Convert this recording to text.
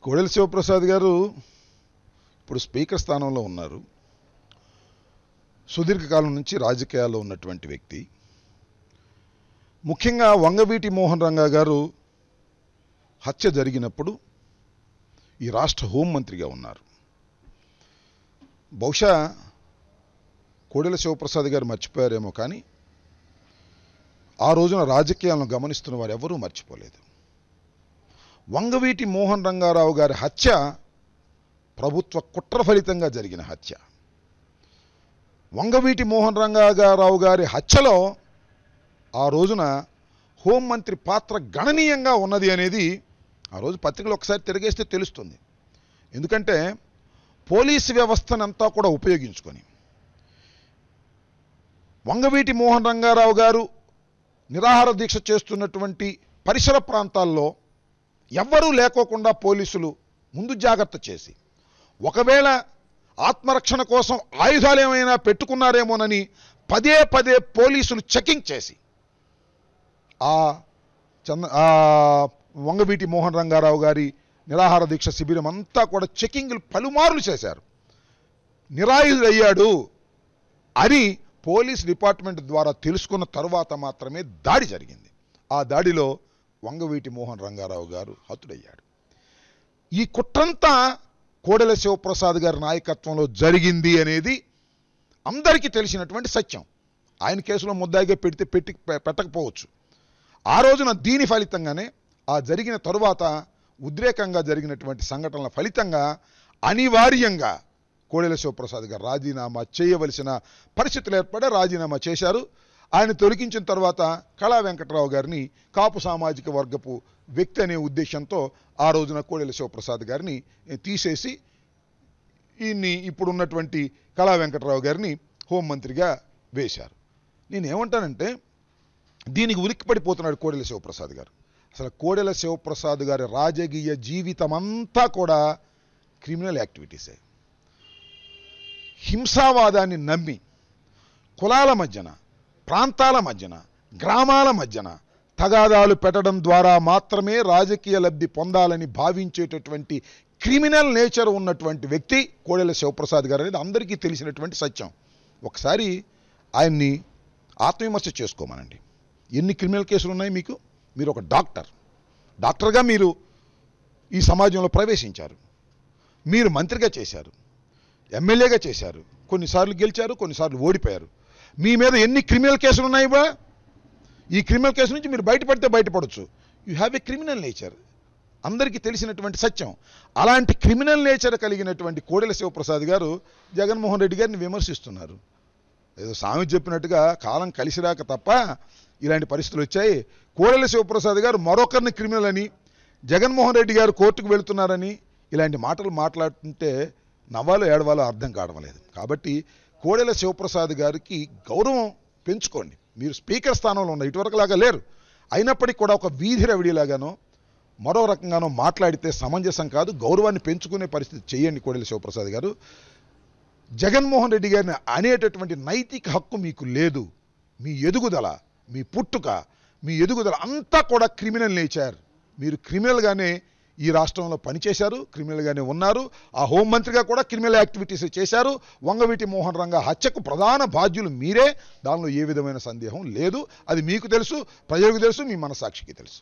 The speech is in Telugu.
కోడెల శివప్రసాద్ గారు ఇప్పుడు స్పీకర్ స్థానంలో ఉన్నారు. సుదీర్ఘకాలం నుంచి రాజకీయాల్లో ఉన్నటువంటి వ్యక్తి. ముఖ్యంగా వంగవీటి మోహన్ రంగా గారు హత్య జరిగినప్పుడు ఈ రాష్ట్ర హోంమంత్రిగా ఉన్నారు. బహుశా కోడెల శివప్రసాద్ గారు మర్చిపోయారేమో, కానీ ఆ రోజున రాజకీయాలను గమనిస్తున్న వారు ఎవరూ మర్చిపోలేదు. వంగవీటి మోహన్ రంగారావు గారి హత్య ప్రభుత్వ కుట్ర ఫలితంగా జరిగిన హత్య. వంగవీటి మోహన్ రంగారావు గారి హత్యలో ఆ రోజున హోంమంత్రి పాత్ర గణనీయంగా ఉన్నది అనేది ఆ రోజు పత్రికలు ఒకసారి తిరిగేస్తే తెలుస్తుంది. ఎందుకంటే పోలీసు వ్యవస్థనంతా కూడా ఉపయోగించుకొని వంగవీటి మోహన్ రంగారావు గారు నిరాహార దీక్ష చేస్తున్నటువంటి పరిసర ప్రాంతాల్లో ఎవ్వరూ లేకోకుండా పోలీసులు ముందు జాగ్రత్త చేసి, ఒకవేళ ఆత్మరక్షణ కోసం ఆయుధాలు ఏమైనా పెట్టుకున్నారేమోనని పదే పదే పోలీసులు చెకింగ్ చేసి వంగవీటి మోహన్ రంగారావు గారి నిరాహార దీక్ష శిబిరం అంతా కూడా చెకింగ్లు పలుమార్లు చేశారు. నిరాయుధుడయ్యాడు అని పోలీస్ డిపార్ట్మెంట్ ద్వారా తెలుసుకున్న తరువాత మాత్రమే దాడి జరిగింది. ఆ దాడిలో వంగవీటి మోహన్ రంగారావు గారు హతుడయ్యాడు. ఈ కుట్రంతా కోడెల శివప్రసాద్ గారి నాయకత్వంలో జరిగింది అనేది అందరికీ తెలిసినటువంటి సత్యం. ఆయన కేసులో ముద్దాయిగా పెట్టకపోవచ్చు. ఆ రోజున దీని ఫలితంగానే ఆ జరిగిన తరువాత ఉద్రేకంగా జరిగినటువంటి సంఘటనల ఫలితంగా అనివార్యంగా కోడెల శివప్రసాద్ గారు రాజీనామా చేయవలసిన పరిస్థితులు ఏర్పడే రాజీనామా చేశారు. ఆయన తొలగించిన తర్వాత కళా వెంకట్రావు గారిని కాపు సామాజిక వర్గపు వ్యక్తి అనే ఉద్దేశంతో ఆ రోజున కోడెల శివప్రసాద్ గారిని తీసేసి ఈయన్ని ఇప్పుడున్నటువంటి కళా వెంకట్రావు గారిని హోంమంత్రిగా వేశారు. నేనేమంటానంటే దీనికి ఉలిక్కిపడిపోతున్నాడు కోడెల శివప్రసాద్ గారు. అసలు కోడెల శివప్రసాద్ గారి రాజకీయ జీవితం అంతా కూడా క్రిమినల్ యాక్టివిటీసే. హింసావాదాన్ని నమ్మి కులాల మధ్యన, ప్రాంతాల మధ్యన, గ్రామాల మధ్యన తగాదాలు పెట్టడం ద్వారా మాత్రమే రాజకీయ లబ్ధి పొందాలని భావించేటటువంటి క్రిమినల్ నేచర్ ఉన్నటువంటి వ్యక్తి కోడెల శివప్రసాద్ గారు అనేది అందరికీ తెలిసినటువంటి సత్యం. ఒకసారి ఆయన్ని ఆత్మవిమర్శ చేసుకోమనండి. ఎన్ని క్రిమినల్ కేసులు ఉన్నాయి మీకు? మీరు ఒక డాక్టర్గా మీరు ఈ సమాజంలో ప్రవేశించారు. మీరు మంత్రిగా చేశారు, ఎమ్మెల్యేగా చేశారు, కొన్నిసార్లు గెలిచారు, కొన్నిసార్లు ఓడిపోయారు. మీ మీద ఎన్ని క్రిమినల్ కేసులు ఉన్నాయి బా? ఈ క్రిమినల్ కేసు నుంచి మీరు బయటపడితే బయటపడవచ్చు. You have a criminal nature, అందరికీ తెలిసినటువంటి సత్యం. అలాంటి క్రిమినల్ నేచర్ కలిగినటువంటి కోడెల శివప్రసాద్ గారు జగన్మోహన్ రెడ్డి గారిని విమర్శిస్తున్నారు. ఏదో సామెత చెప్పినట్టుగా కాలం కలిసిరాక తప్ప ఇలాంటి పరిస్థితులు వచ్చాయి. కోడెల శివప్రసాద్ గారు మరొకరిని క్రిమినల్ అని, జగన్మోహన్ రెడ్డి గారు కోర్టుకు వెళుతున్నారని ఇలాంటి మాటలు మాట్లాడుతుంటే నవ్వాలో ఏడవాలో అర్థం కావడం లేదు. కాబట్టి కోడెల శివప్రసాద్ గారికి గౌరవం పెంచుకోండి. మీరు స్పీకర్ స్థానంలో ఉన్న ఇటువరకు లాగా లేరు. అయినప్పటికీ కూడా ఒక వీధి రవిడిలాగానో మరో రకంగానో మాట్లాడితే సమంజసం కాదు. గౌరవాన్ని పెంచుకునే పరిస్థితి చేయండి కోడెల శివప్రసాద్ గారు. జగన్మోహన్ రెడ్డి గారిని అనేటటువంటి నైతిక హక్కు మీకు లేదు. మీ ఎదుగుదల, మీ పుట్టుక, మీ ఎదుగుదల అంతా కూడా క్రిమినల్ నేచర్. మీరు క్రిమినల్గానే ఈ రాష్ట్రంలో పనిచేశారు, క్రిమినల్గానే ఉన్నారు. ఆ హోంమంత్రిగా కూడా క్రిమినల్ యాక్టివిటీస్ చేశారు. వంగవీటి మోహన్ రంగా హత్యకు ప్రధాన బాధ్యులు మీరే. దానిలో ఏ విధమైన సందేహం లేదు. అది మీకు తెలుసు, ప్రజలకు తెలుసు, మీ మనసాక్షికి తెలుసు.